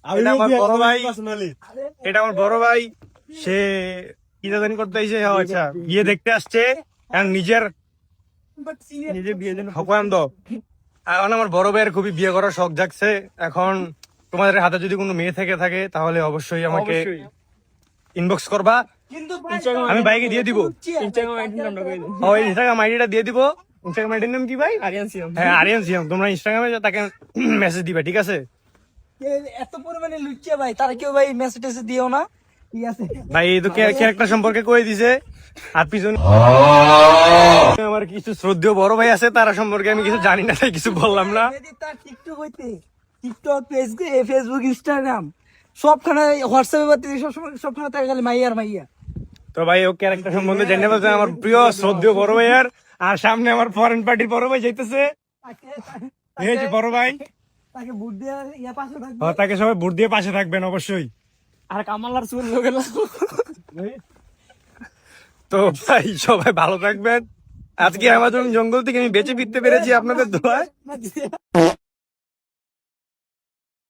এটা আমার বড় ভাই, এটা আমার বড় ভাই। সে কি জানি করতে আইছে, আচ্ছা বিয়ে দেখতে আসছে আর নিজের বিয়ে জন্য হকান্দ। এখন আমার বড় ভাইয়ের খুবই বিয়ে করার শখ জাগছে। এখন তোমাদের হাতে যদি কোনো মেয়ে থেকে থাকে তাহলে অবশ্যই আমাকে ইনবক্স করবা, আমি বাইকে দিয়ে দিব। ইনস্টাগ্রাম আইডিটা দিয়ে দিব। ইনস্টাগ্রাম আইডির নাম কি ভাই? হ্যাঁ, আরিয়ান সিয়াম। তোমরা ইনস্টাগ্রামে তাকে মেসেজ দিবা, ঠিক আছে? এত পরিমাণে লুচ্চে ভাই, তারা কেউ ভাই মেসেজ টেসেজ দিও না, ঠিক আছে ভাই? এই তো ক্যারেক্টার সম্পর্কে কয়ে দিছে। আর পিছনে আমার কিছু শ্রদ্ধেয় বড় ভাই আছে, তারা সম্পর্কে আমি কিছু জানি না, তাই কিছু বললাম না। তার টিকটক হইতে, টিকটক, ফেসবুক, ইনস্টাগ্রাম সবখানে, হোয়াটসঅ্যাপে বাদ দিয়ে সবখানে তাকে খালি মাইয়া আর মাইয়া। তো ভাই ও ক্যারেক্টার সম্বন্ধে জেনে বলছে আমার প্রিয় শ্রদ্ধেয় বড় ভাই। আর সামনে আমার ফরেন পার্টির বড় ভাই যাইতেছে, এই যে বড় ভাই। তাকে ভোট দিয়ে পাশে থাকবে। তাকে সবাই ভোট দিয়ে পাশে থাকবেন অবশ্যই। আর কামালার চুল লোক তো ভাই সবাই ভালো থাকবেন। আজকে আমাজন জঙ্গল থেকে আমি বেঁচে ফিরতে পেরেছি আপনাদের দোয়ায়।